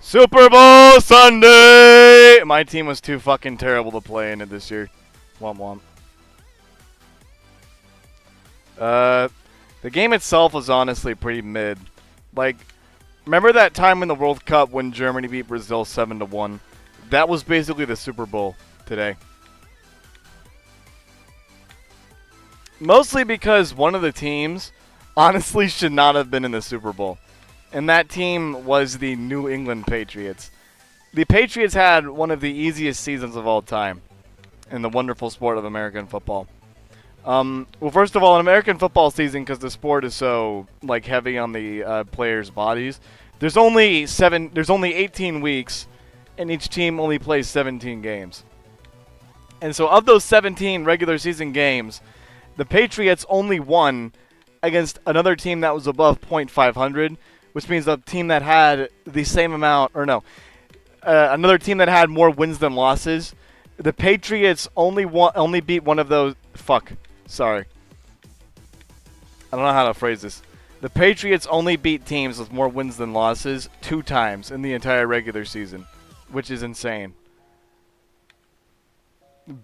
Super Bowl Sunday! My team was too fucking terrible to play in it this year. Womp womp. The game itself was honestly pretty mid. Like, remember that time in the World Cup when Germany beat Brazil 7-1? That was basically the Super Bowl today. Mostly because one of the teams honestly should not have been in the Super Bowl. And that team was the New England Patriots. The Patriots had one of the easiest seasons of all time in the wonderful sport of American football. Well, first of all, an American football season, because the sport is so heavy on the players' bodies, there's only 18 weeks, and each team only plays 17 games. And so, of those 17 regular season games, the Patriots only won against another team that was above .500, which means the team that had the same amount, another team that had more wins than losses. The Patriots only beat one of those. Sorry. I don't know how to phrase this. The Patriots only beat teams with more wins than losses 2 times in the entire regular season, which is insane.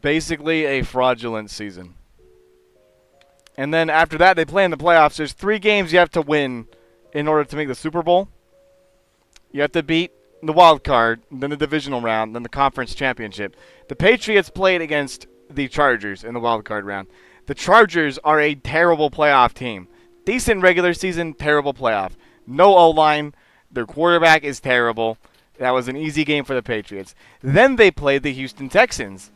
Basically a fraudulent season. And then after that, they play in the playoffs. There's 3 games you have to win in order to make the Super Bowl. You have to beat the wild card, then the divisional round, then the conference championship. The Patriots played against the Chargers in the wild card round. The Chargers are a terrible playoff team. Decent regular season, terrible playoff. No O-line. Their quarterback is terrible. That was an easy game for the Patriots. Then they played the Houston Texans.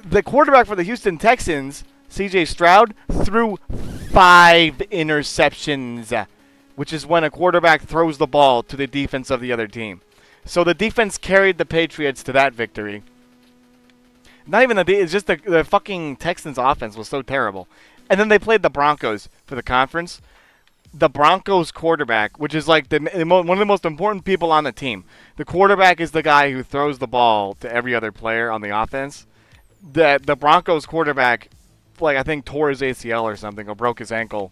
The quarterback for the Houston Texans, C.J. Stroud, threw 5 interceptions, which is when a quarterback throws the ball to the defense of the other team. So the defense carried the Patriots to that victory. Not even it's just the fucking Texans offense was so terrible. And then they played the Broncos for the conference. The Broncos quarterback, which is one of the most important people on the team. The quarterback is the guy who throws the ball to every other player on the offense. The Broncos quarterback, I think tore his ACL or something, or broke his ankle,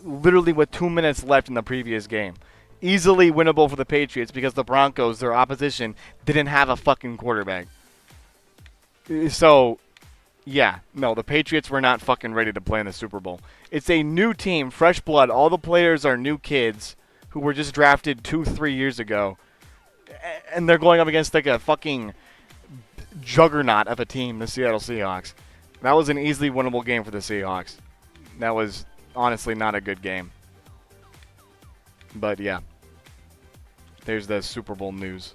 literally with 2 minutes left in the previous game. Easily winnable for the Patriots because the Broncos, their opposition, didn't have a fucking quarterback. So, yeah, no, the Patriots were not fucking ready to play in the Super Bowl. It's a new team, fresh blood. All the players are new kids who were just drafted 2-3 years ago. And they're going up against a fucking juggernaut of a team, the Seattle Seahawks. That was an easily winnable game for the Seahawks. That was honestly not a good game. But yeah, there's the Super Bowl news.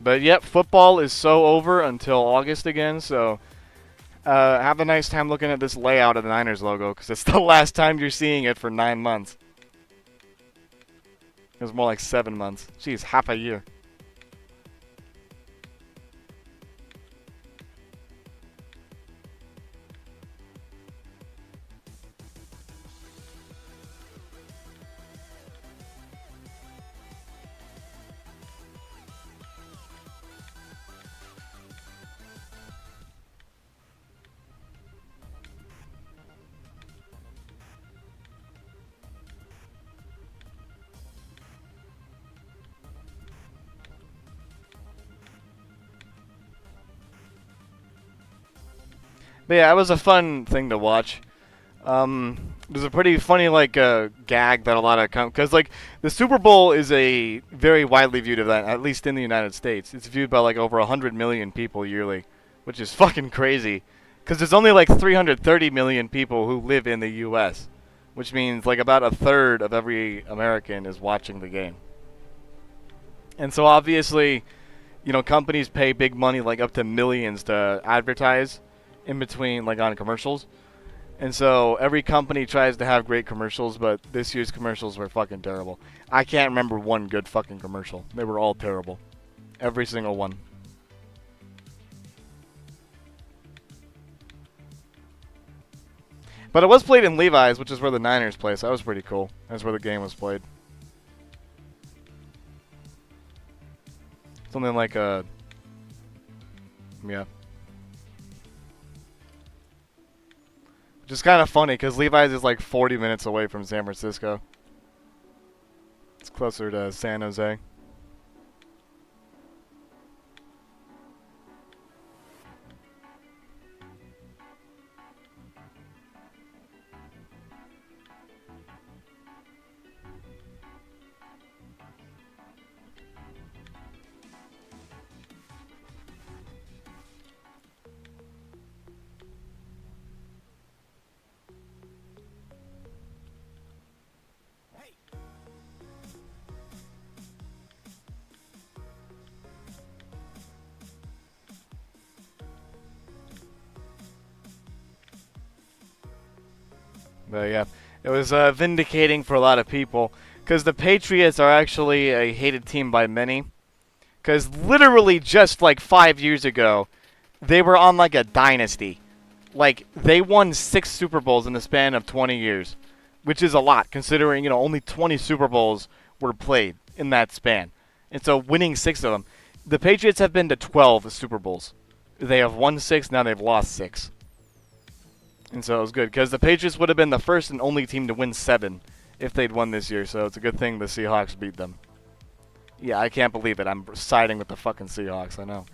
But yep, football is so over until August again, so have a nice time looking at this layout of the Niners logo, because it's the last time you're seeing it for 9 months. It was more like 7 months. Jeez, half a year. But yeah, it was a fun thing to watch. There's a pretty funny gag that a lot of because the Super Bowl is a very widely viewed event, at least in the United States. It's viewed by over 100 million people yearly, which is fucking crazy. Because there's only 330 million people who live in the U.S., which means about a third of every American is watching the game. And so obviously, companies pay big money, up to millions, to advertise in between, on commercials. And so every company tries to have great commercials, but this year's commercials were fucking terrible. I can't remember one good fucking commercial. They were all terrible. Every single one. But it was played in Levi's, which is where the Niners play, so that was pretty cool. That's where the game was played. Something yeah. Which is kind of funny, because Levi's is 40 minutes away from San Francisco. It's closer to San Jose. But yeah, it was vindicating for a lot of people because the Patriots are actually a hated team by many. Because literally just like 5 years ago, they were on like a dynasty. Like they won 6 Super Bowls in the span of 20 years, which is a lot considering only 20 Super Bowls were played in that span. And so winning 6 of them, the Patriots have been to 12 Super Bowls. They have won 6, now they've lost 6. And so it was good because the Patriots would have been the first and only team to win 7 if they'd won this year. So it's a good thing the Seahawks beat them. Yeah, I can't believe it. I'm siding with the fucking Seahawks. I know.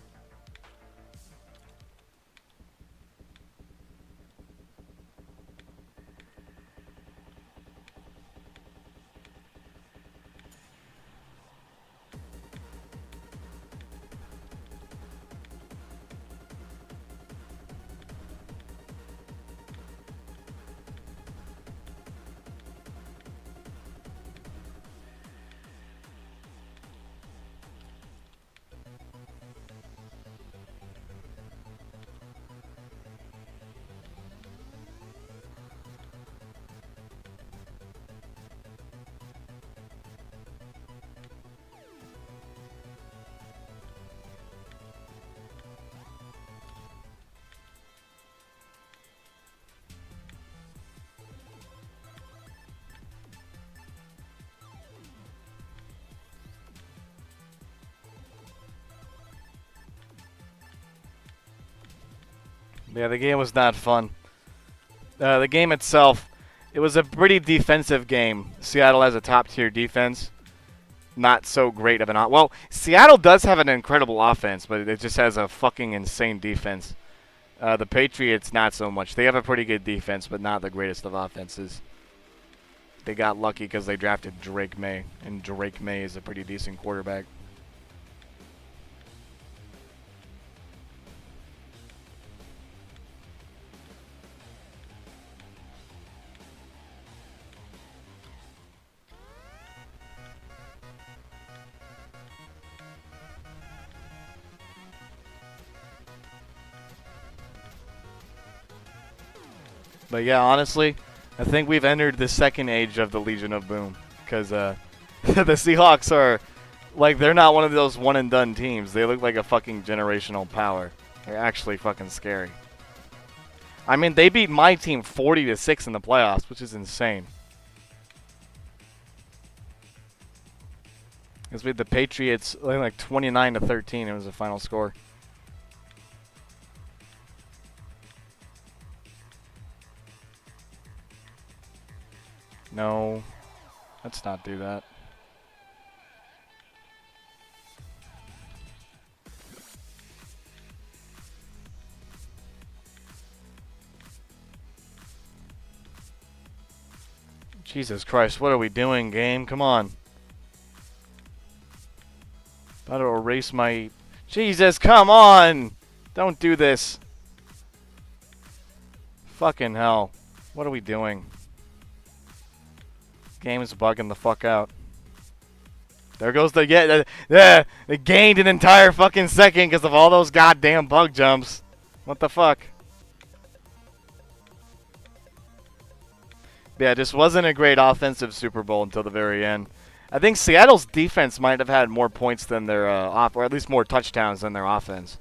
Yeah, the game was not fun. The game itself, it was a pretty defensive game. Seattle has a top-tier defense. Not so great of an well, Seattle does have an incredible offense, but it just has a fucking insane defense. The Patriots, not so much. They have a pretty good defense, but not the greatest of offenses. They got lucky because they drafted Drake May, and Drake May is a pretty decent quarterback. But yeah, honestly, I think we've entered the second age of the Legion of Boom. Because the Seahawks are, like, they're not one of those one-and-done teams. They look like a fucking generational power. They're actually fucking scary. I mean, they beat my team 40-6 in the playoffs, which is insane. Because we had the Patriots like 29-13. It was the final score. No, let's not do that. Jesus Christ, what are we doing, game? Come on. About to erase my... Jesus, come on! Don't do this. Fucking hell. What are we doing? Game is bugging the fuck out. There goes the... Yeah, it gained an entire fucking second because of all those goddamn bug jumps. What the fuck? Yeah, this wasn't a great offensive Super Bowl until the very end. I think Seattle's defense might have had more points than their or at least more touchdowns than their offense.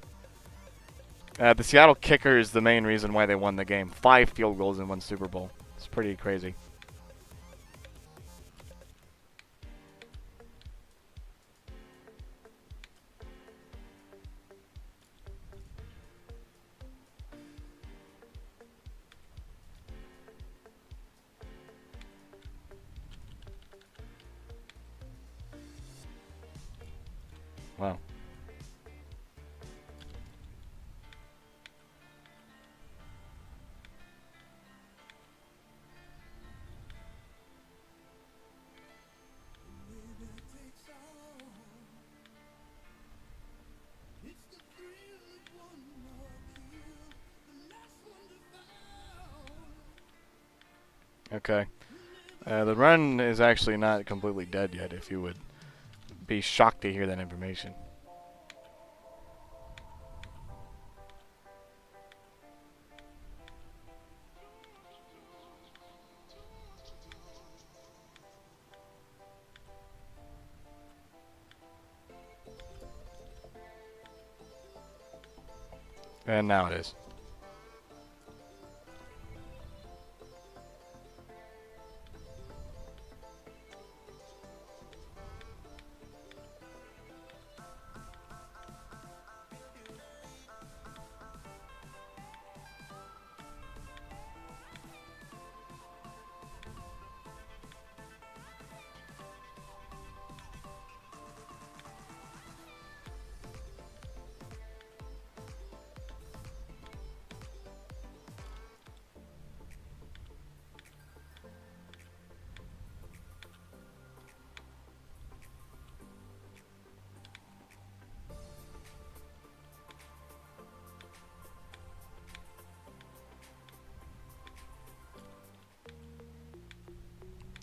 The Seattle kicker is the main reason why they won the game. 5 field goals in one Super Bowl. It's pretty crazy. Wow. Okay. The run is actually not completely dead yet, if you would be shocked to hear that information. And now it is.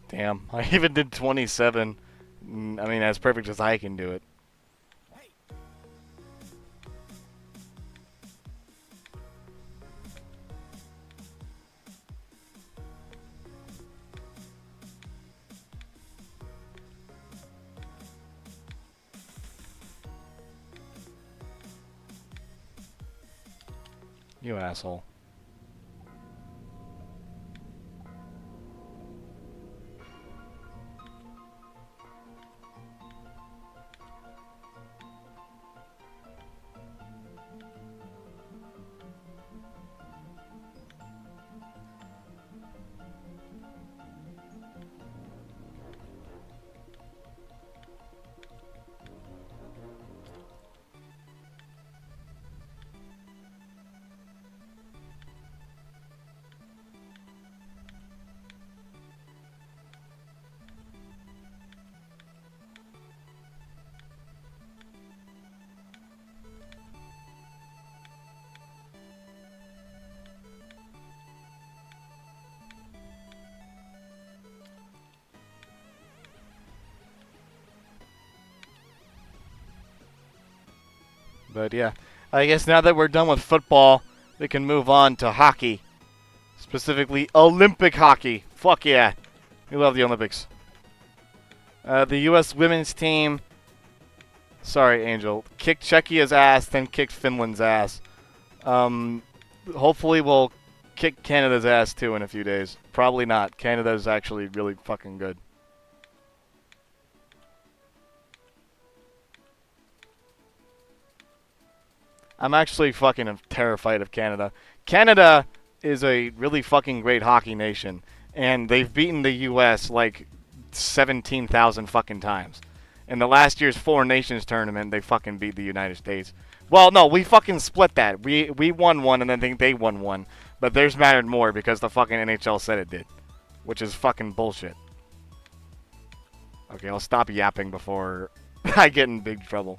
Damn, I even did 27. I mean, as perfect as I can do it. You asshole. But yeah, I guess now that we're done with football, we can move on to hockey. Specifically, Olympic hockey. Fuck yeah. We love the Olympics. The U.S. women's team, sorry, Angel, kicked Czechia's ass, then kicked Finland's ass. Hopefully we'll kick Canada's ass too in a few days. Probably not. Canada's actually really fucking good. I'm actually fucking terrified of Canada. Canada is a really fucking great hockey nation, and they've beaten the U.S. like 17,000 fucking times. In the last year's Four Nations tournament, they fucking beat the United States. Well, no, we fucking split that. We won one, and then they won one. But theirs mattered more because the fucking NHL said it did, which is fucking bullshit. Okay, I'll stop yapping before I get in big trouble.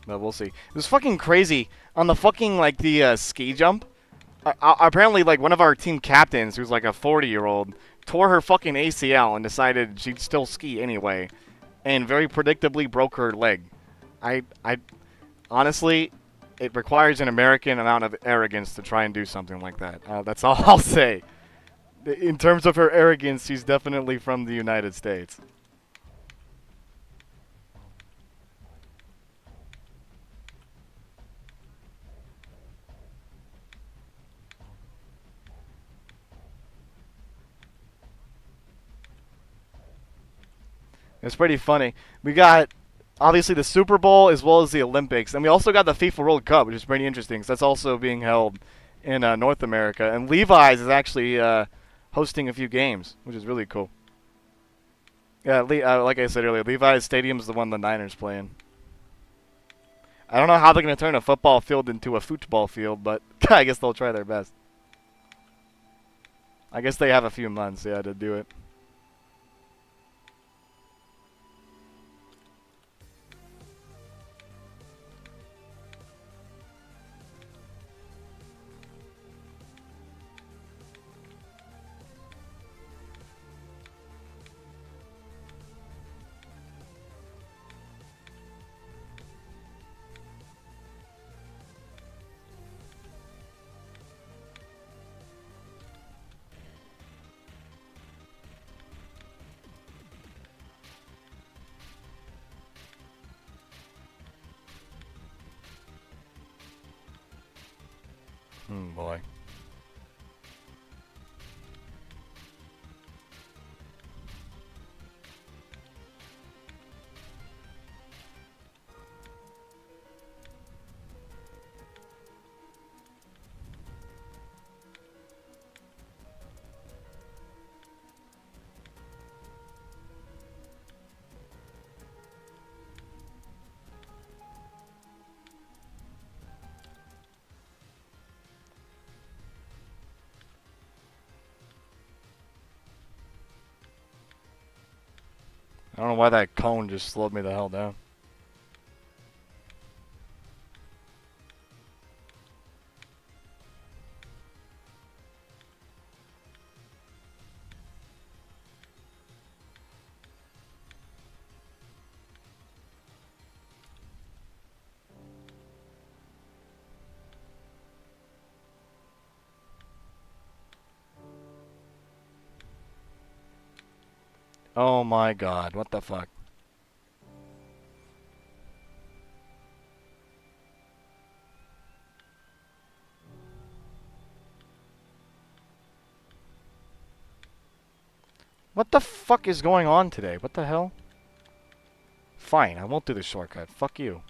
But we'll see. It was fucking crazy on the fucking like the ski jump. Apparently, like one of our team captains, who's like a 40-year-old, tore her fucking ACL and decided she'd still ski anyway, and very predictably broke her leg. I honestly, it requires an American amount of arrogance to try and do something like that. That's all I'll say. In terms of her arrogance, she's definitely from the United States. It's pretty funny. We got, obviously, the Super Bowl as well as the Olympics. And we also got the FIFA World Cup, which is pretty interesting because that's also being held in North America. And Levi's is actually hosting a few games, which is really cool. Yeah, like I said earlier, Levi's Stadium is the one the Niners play in. I don't know how they're going to turn a football field into a football field, but I guess they'll try their best. I guess they have a few months, yeah, to do it. boy. I don't know why that cone just slowed me the hell down. Oh my god, what the fuck? What the fuck is going on today? What the hell? Fine, I won't do the shortcut. Fuck you.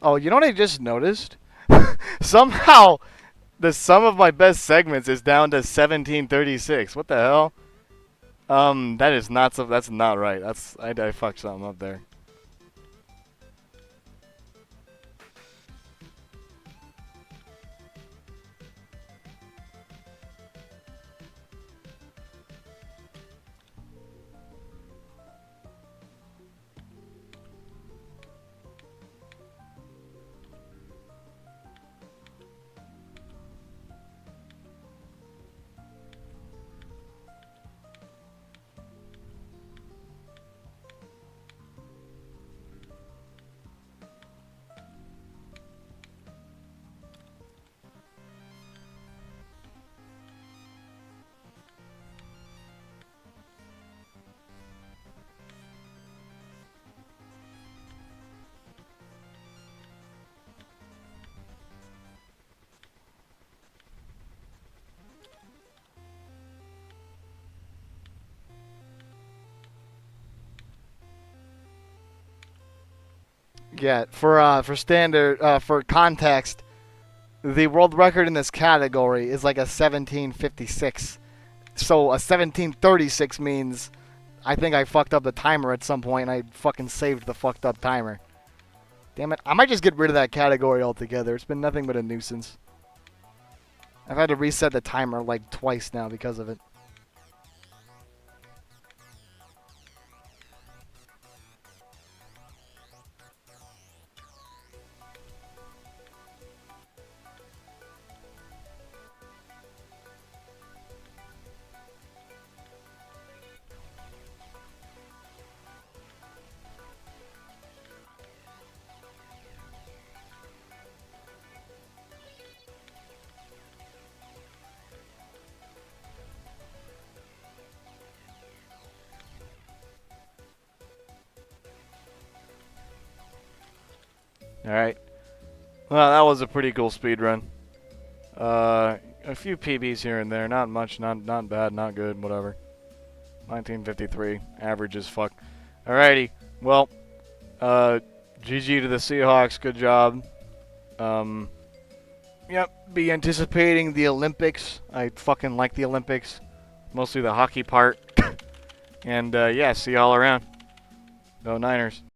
Oh, you know what I just noticed? Somehow, the sum of my best segments is down to 1736. What the hell? That is not so. That's not right. I fucked something up there. Yeah, for standard for context, the world record in this category is like a 1756. So a 1736 means I think I fucked up the timer at some point and I fucking saved the fucked up timer. Damn it. I might just get rid of that category altogether. It's been nothing but a nuisance. I've had to reset the timer like twice now because of it. Alright. Well, that was a pretty cool speed run. A few PBs here and there. Not much, not bad, not good, whatever. 1953. Average as fuck. Alrighty. Well, GG to the Seahawks. Good job. Yep. Be anticipating the Olympics. I fucking like the Olympics. Mostly the hockey part. And, yeah, see y'all around. Go Niners.